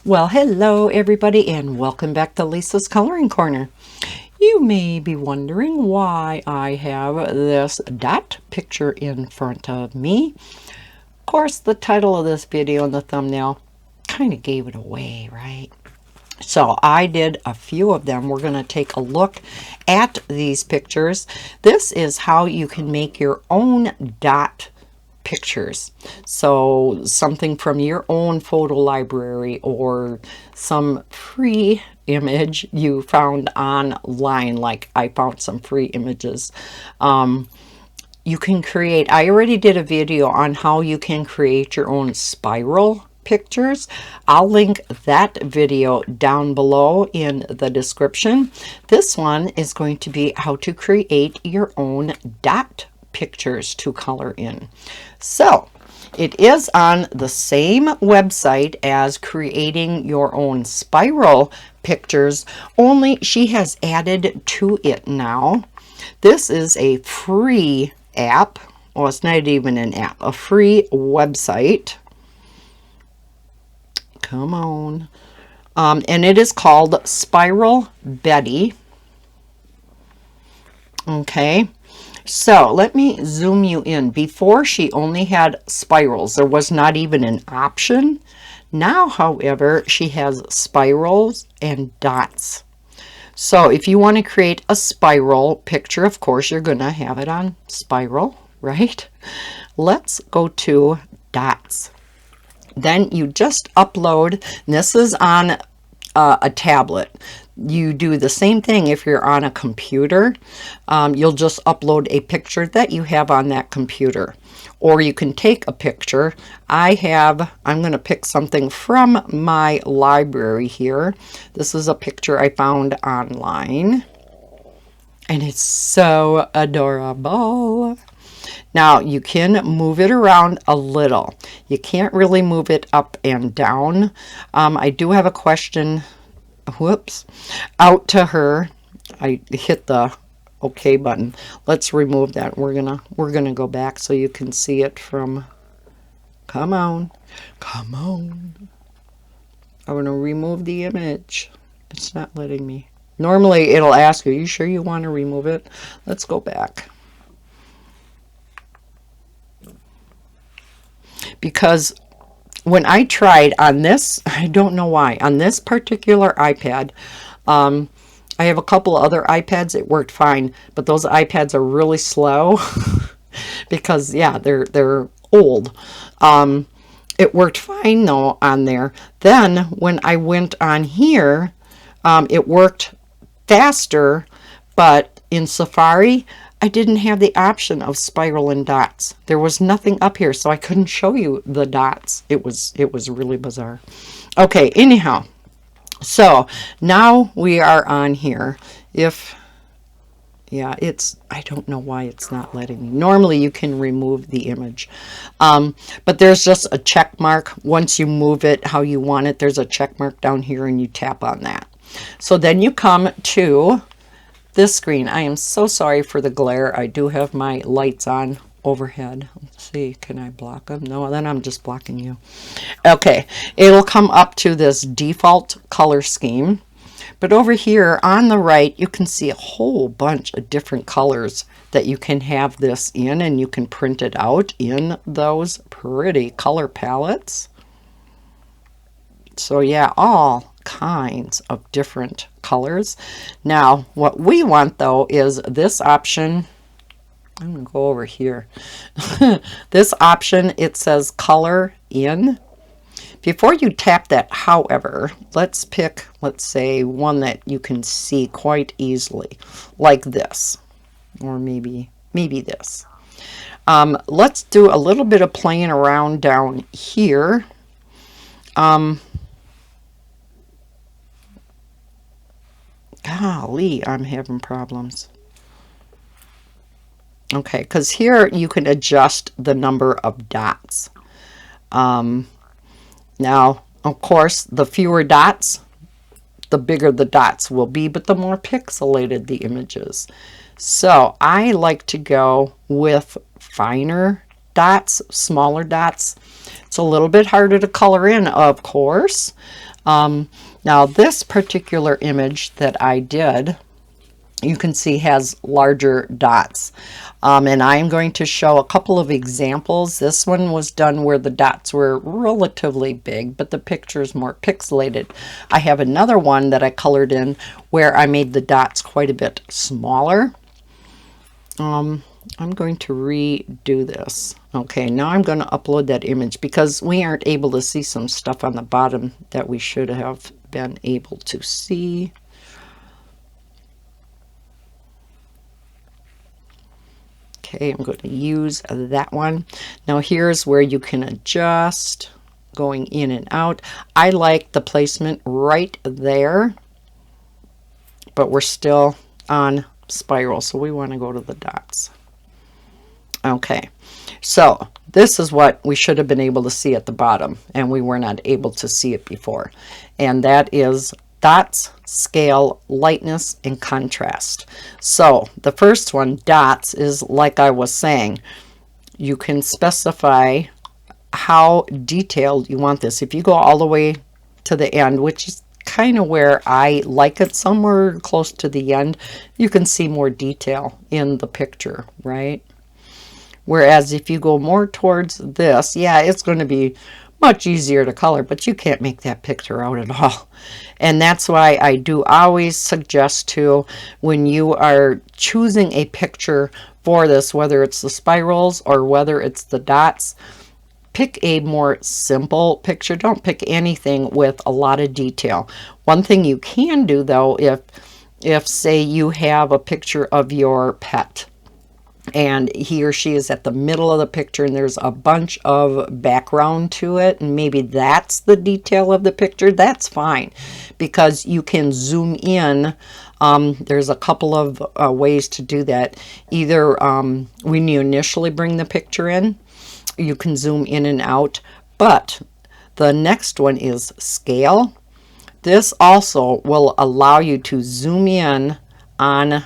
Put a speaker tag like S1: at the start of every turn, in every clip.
S1: Well, hello everybody and welcome back to Lisa's Coloring Corner. You may be wondering why I have this dot picture in front of me. Of course, the title of this video and the thumbnail kind of gave it away, right? So I did a few of them. We're going to take a look at these pictures. This is how you can make your own dot pictures. So something from your own photo library or some free image you found online, like I found some free images. You can create, I already did a video on how you can create your own spiral pictures. I'll link that video down below in the description. This one is going to be how to create your own dot pictures to color in. So it is on the same website as creating your own spiral pictures, only she has added to it now. This is a free app. Well, it's not even an app, a free website. Come on. And it is called Spiral Betty. Okay. So let me zoom you in. Before, she only had spirals. There was not even an option. Now, however, she has spirals and dots. So if you want to create a spiral picture, of course, you're going to have it on spiral, right? Let's go to dots. Then you just upload. This is on a tablet. You do the same thing if you're on a computer. You'll just upload a picture that you have on that computer, or you can take a picture. I'm going to pick something from my library here. This is a picture I found online and it's so adorable. Now you can move it around a little. You can't really move it up and down. I do have a question. Whoops, out to her. I hit the OK button. Let's remove that. We're gonna go back so you can see it from. Come on. I'm gonna remove the image. It's not letting me. Normally it'll ask you, you sure you want to remove it? Let's go back. Because when I tried on this, I don't know why, on this particular iPad, I have a couple of other iPads, it worked fine, but those iPads are really slow because, yeah, they're old. It worked fine, though, on there. Then, when I went on here, it worked faster, but in Safari, I didn't have the option of spiral and dots. There was nothing up here, so I couldn't show you the dots. It was really bizarre. Okay, anyhow, so now we are on here. I don't know why it's not letting me. Normally you can remove the image, but there's just a check mark. Once you move it how you want it, there's a check mark down here and you tap on that. So then you come to this screen. I am so sorry for the glare. I do have my lights on overhead. Let's see, can I block them? No, then I'm just blocking you. Okay, it'll come up to this default color scheme. But over here on the right, you can see a whole bunch of different colors that you can have this in, and you can print it out in those pretty color palettes. So yeah, all kinds of different colors. Now what we want though is this option. I'm gonna go over here. This option, it says color in. Before you tap that, however, let's pick, let's say, one that you can see quite easily, like this, or maybe this. Let's do a little bit of playing around down here. Golly, I'm having problems. Okay, because here you can adjust the number of dots. Now, of course, the fewer dots, the bigger the dots will be, but the more pixelated the images. So I like to go with finer dots, smaller dots. It's a little bit harder to color in, of course. Now this particular image that I did, you can see has larger dots. And I'm going to show a couple of examples. This one was done where the dots were relatively big, but the picture is more pixelated. I have another one that I colored in where I made the dots quite a bit smaller. I'm going to redo this. Okay, now I'm going to upload that image because we aren't able to see some stuff on the bottom that we should have been able to see. Okay, I'm going to use that one. Now here's where you can adjust going in and out. I like the placement right there, but we're still on spiral, so we want to go to the dots. Okay, so this is what we should have been able to see at the bottom, and we were not able to see it before. And that is dots, scale, lightness, and contrast. So the first one, dots, is like I was saying, you can specify how detailed you want this. If you go all the way to the end, which is kind of where I like it, somewhere close to the end, you can see more detail in the picture, right? Whereas if you go more towards this, yeah, it's going to be much easier to color, but you can't make that picture out at all. And that's why I do always suggest to, when you are choosing a picture for this, whether it's the spirals or whether it's the dots, pick a more simple picture. Don't pick anything with a lot of detail. One thing you can do though, if say you have a picture of your pet, and he or she is at the middle of the picture and there's a bunch of background to it, and maybe that's the detail of the picture, that's fine, because you can zoom in. There's a couple of ways to do that. Either when you initially bring the picture in, you can zoom in and out, but the next one is scale. This also will allow you to zoom in on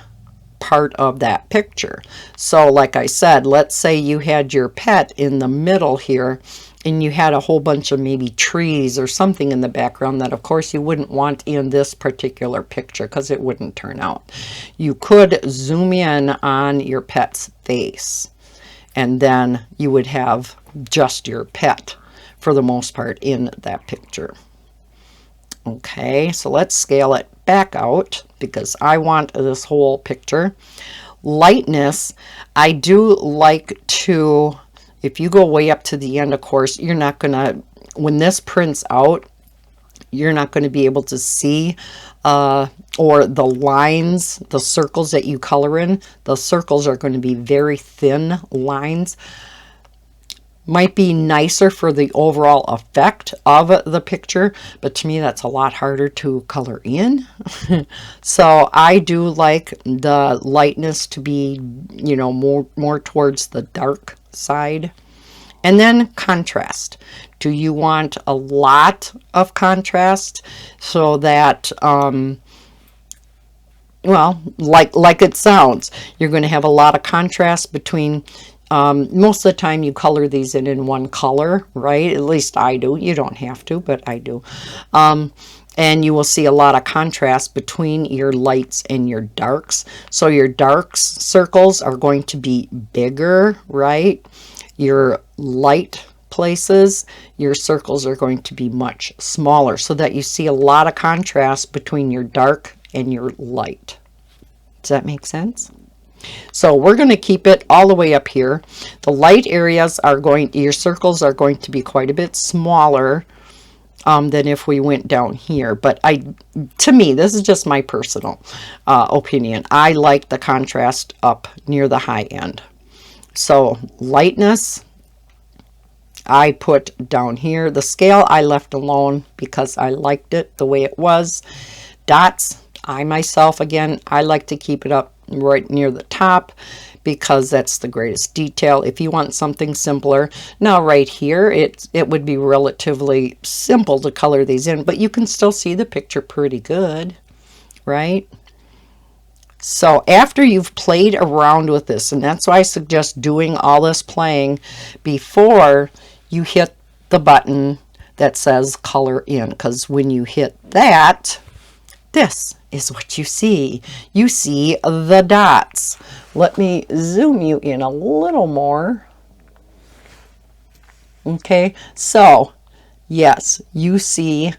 S1: part of that picture. So like I said, let's say you had your pet in the middle here and you had a whole bunch of maybe trees or something in the background that of course you wouldn't want in this particular picture because it wouldn't turn out. You could zoom in on your pet's face and then you would have just your pet for the most part in that picture. Okay, so let's scale it back out because I want this whole picture. Lightness, I do like to, if you go way up to the end, of course, you're not going to, when this prints out, you're not going to be able to see or the lines, the circles that you color in, the circles are going to be very thin lines. Might be nicer for the overall effect of the picture, but to me that's a lot harder to color in. So I do like the lightness to be, you know, more towards the dark side. And then contrast. Do you want a lot of contrast so that well, like it sounds, you're going to have a lot of contrast between most of the time you color these in one color, right? At least I do. You don't have to, but I do. And you will see a lot of contrast between your lights and your darks. So your darks circles are going to be bigger, right? Your light places, your circles are going to be much smaller, so that you see a lot of contrast between your dark and your light. Does that make sense? So we're going to keep it all the way up here. The light areas are going, your circles are going to be quite a bit smaller than if we went down here. But to me, this is just my personal opinion. I like the contrast up near the high end. So lightness, I put down here. The scale I left alone because I liked it the way it was. Dots, I myself, again, I like to keep it up right near the top because that's the greatest detail. If you want something simpler, now right here it would be relatively simple to color these in, but you can still see the picture pretty good, right? So after you've played around with this, and that's why I suggest doing all this playing before you hit the button that says color in, because when you hit that, this is what you see. You see the dots. Let me zoom you in a little more. Okay, so yes, you see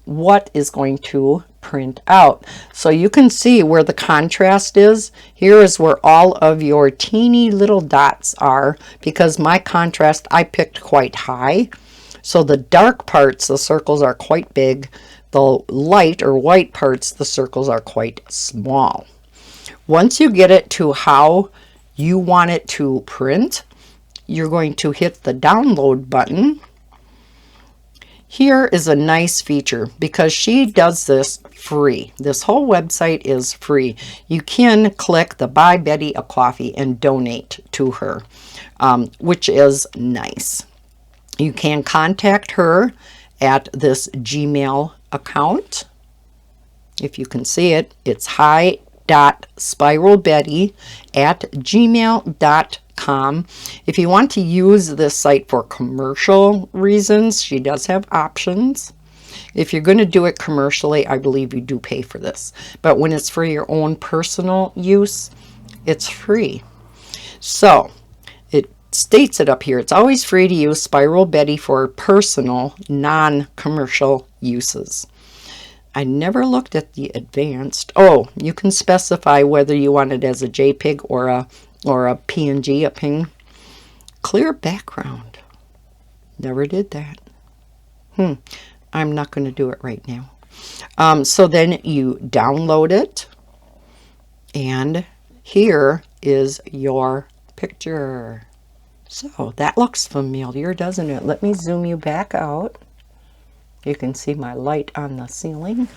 S1: what is going to print out. So you can see where the contrast is. Here is where all of your teeny little dots are, because my contrast I picked quite high. So the dark parts, the circles are quite big. The light or white parts, the circles are quite small. Once you get it to how you want it to print, you're going to hit the download button. Here is a nice feature because she does this free. This whole website is free. You can click the Buy Betty a Coffee and donate to her, which is nice. You can contact her at this Gmail account. If you can see it, it's hi.spiralbetty@gmail.com. If you want to use this site for commercial reasons, she does have options. If you're going to do it commercially, I believe you do pay for this. But when it's for your own personal use, it's free. So it states it up here. It's always free to use Spiral Betty for personal, non-commercial uses. I never looked at the advanced. Oh, you can specify whether you want it as a JPEG or a PNG, a ping. Clear background. Never did that. I'm not going to do it right now. So then you download it, and here is your picture. So that looks familiar, doesn't it? Let me zoom you back out. You can see my light on the ceiling.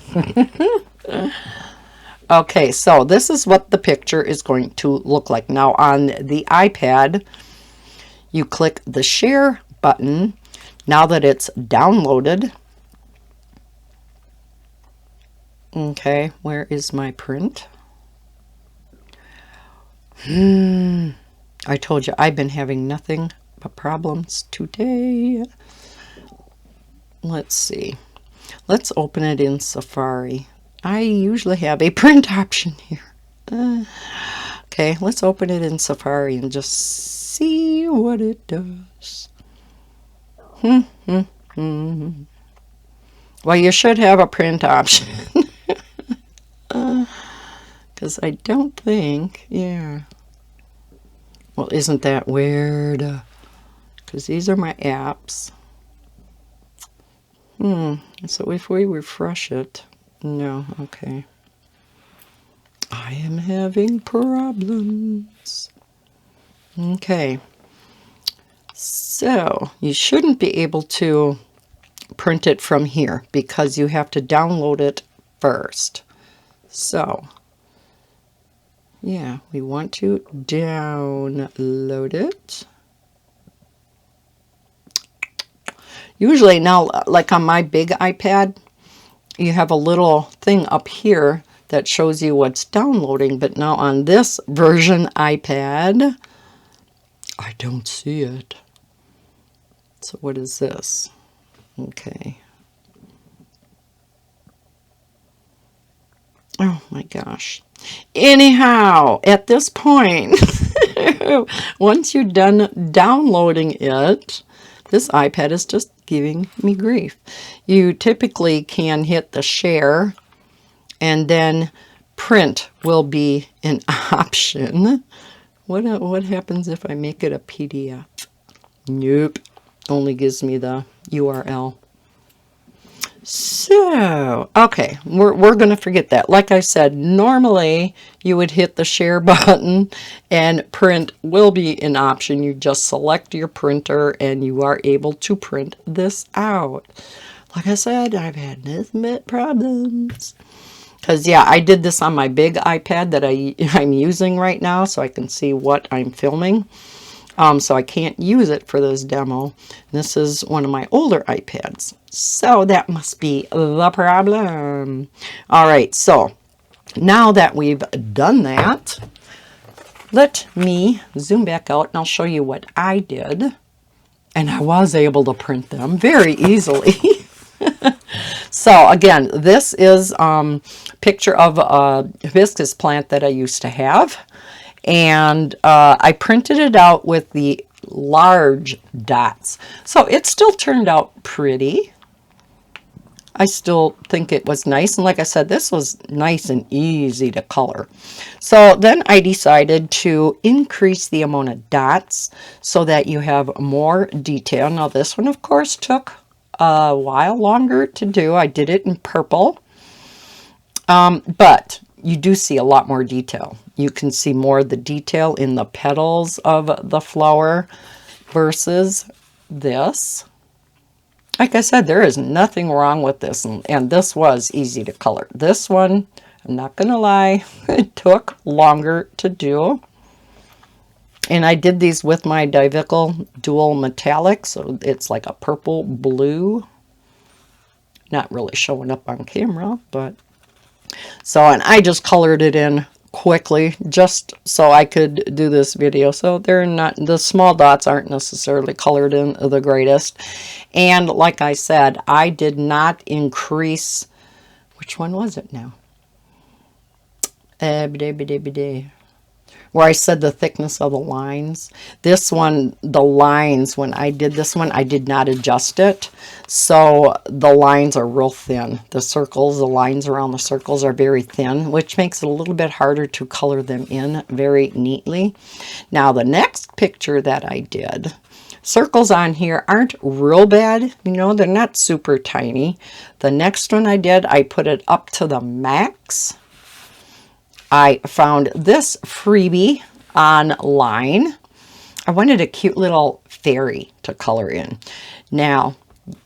S1: Okay, so this is what the picture is going to look like. Now on the iPad, you click the share button. Now that it's downloaded, okay, where is my print? I told you I've been having nothing but problems today. Let's see. Let's open it in Safari. I usually have a print option here. Okay, let's open it in Safari and just see what it does. Well, you should have a print option. Because I don't think, yeah. Well, isn't that weird? Because these are my apps. So if we refresh it, no, okay. I am having problems. Okay. So you shouldn't be able to print it from here because you have to download it first. So, yeah, we want to download it. Usually now, like on my big iPad, you have a little thing up here that shows you what's downloading. But now on this version iPad, I don't see it. So what is this? Okay. Oh my gosh. Anyhow, at this point, once you're done downloading it, this iPad is just giving me grief. You typically can hit the share, and then print will be an option. What happens if I make it a PDF? Nope. Only gives me the URL. So, okay, we're going to forget that. Like I said, normally you would hit the share button and print will be an option. You just select your printer and you are able to print this out. Like I said, I've had nothing but problems. Because, yeah, I did this on my big iPad that I'm using right now so I can see what I'm filming. So I can't use it for this demo. This is one of my older iPads. So that must be the problem. All right, so now that we've done that, let me zoom back out and I'll show you what I did. And I was able to print them very easily. So again, this is picture of a hibiscus plant that I used to have. And I printed it out with the large dots. So it still turned out pretty. I still think it was nice. And like I said, this was nice and easy to color. So then I decided to increase the amount of dots so that you have more detail. Now this one, of course, took a while longer to do. I did it in purple. But you do see a lot more detail. You can see more of the detail in the petals of the flower versus this. Like I said, there is nothing wrong with this, and this was easy to color. This one, I'm not going to lie, it took longer to do. And I did these with my Divical Dual Metallic, so it's like a purple blue. Not really showing up on camera, but... So, and I just colored it in quickly just so I could do this video. So they're not, the small dots aren't necessarily colored in the greatest. And like I said, I did not increase, which one was it now? Where I said the thickness of the lines. This one, the lines, when I did this one, I did not adjust it. So the lines are real thin. The circles, the lines around the circles are very thin, which makes it a little bit harder to color them in very neatly. Now the next picture that I did, circles on here aren't real bad. You know, they're not super tiny. The next one I did, I put it up to the max. I found this freebie online. I wanted a cute little fairy to color in. Now,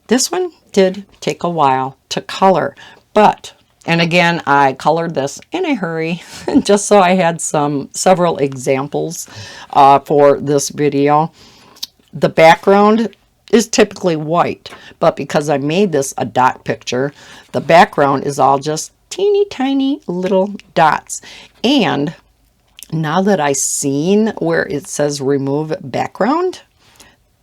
S1: this one did take a while to color, but, and again, I colored this in a hurry just so I had several examples for this video. The background is typically white, but because I made this a dot picture, the background is all just teeny tiny little dots. And now that I've seen where it says remove background,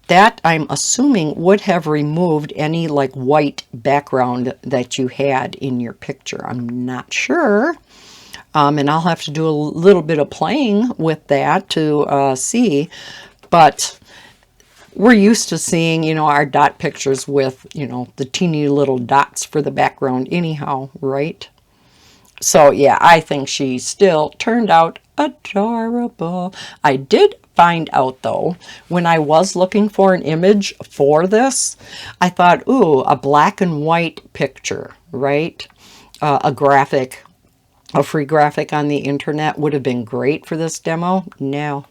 S1: that I'm assuming would have removed any like white background that you had in your picture. I'm not sure. And I'll have to do a little bit of playing with that to see. But we're used to seeing, you know, our dot pictures with, you know, the teeny little dots for the background anyhow, right? So yeah, I think she still turned out adorable. I did find out though, when I was looking for an image for this, I thought, ooh, a black and white picture, right? A graphic, a free graphic on the internet would have been great for this demo. No,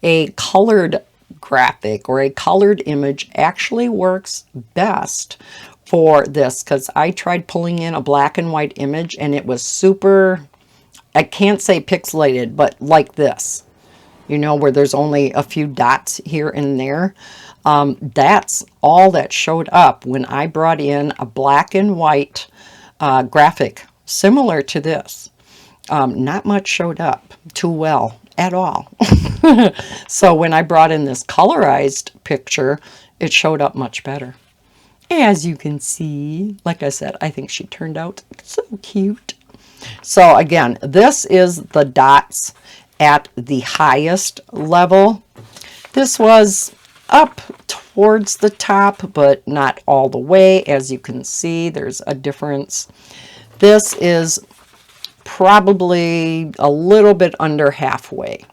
S1: a colored graphic or a colored image actually works best for this, because I tried pulling in a black and white image and it was super, I can't say pixelated, but like this, you know, where there's only a few dots here and there. That's all that showed up when I brought in a black and white graphic similar to this. Not much showed up too well at all. So when I brought in this colorized picture, it showed up much better. As you can see, like I said, I think she turned out so cute. So again, this is the dots at the highest level. This was up towards the top, but not all the way. As you can see, there's a difference. This is probably a little bit under halfway.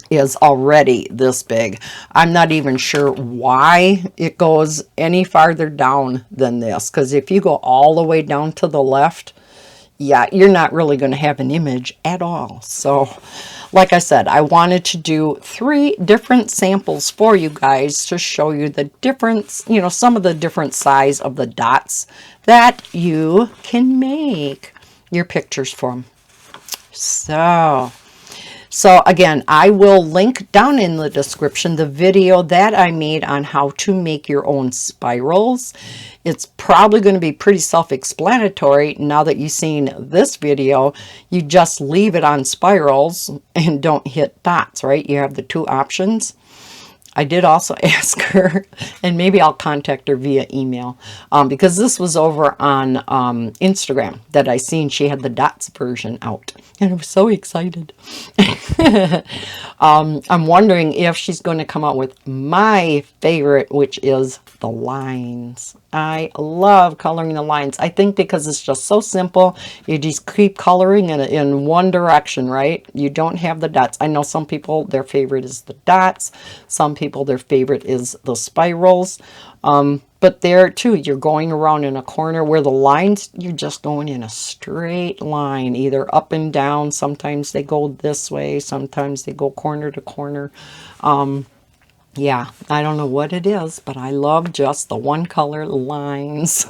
S1: Is already this big. I'm not even sure why it goes any farther down than this, because if you go all the way down to the left, yeah, you're not really going to have an image at all. So like I said, I wanted to do 3 different samples for you guys to show you the difference, you know, some of the different size of the dots that you can make your pictures from. So again, I will link down in the description the video that I made on how to make your own spirals. It's probably going to be pretty self-explanatory now that you've seen this video. You just leave it on spirals and don't hit dots, right? You have the 2 options. I did also ask her, and maybe I'll contact her via email, because this was over on Instagram that I seen she had the dots version out, and I was so excited. I'm wondering if she's going to come out with my favorite, which is the lines. I love coloring the lines. I think because it's just so simple. You just keep coloring in one direction, right? You don't have the dots. I know some people, their favorite is the dots. Some people, their favorite is the spirals. But there too, you're going around in a corner where the lines, you're just going in a straight line, either up and down. Sometimes they go this way. Sometimes they go corner to corner. Yeah, I don't know what it is, but I love just the one color lines.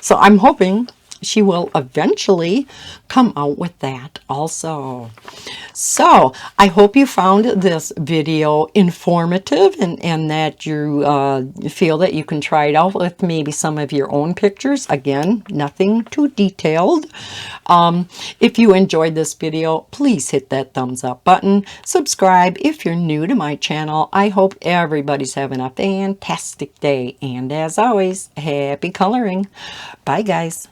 S1: So I'm hoping she will eventually come out with that also. So I hope you found this video informative, and that you feel that you can try it out with maybe some of your own pictures. Again, nothing too detailed. If you enjoyed this video, please hit that thumbs up button. Subscribe if you're new to my channel. I hope everybody's having a fantastic day. And as always, happy coloring. Bye, guys.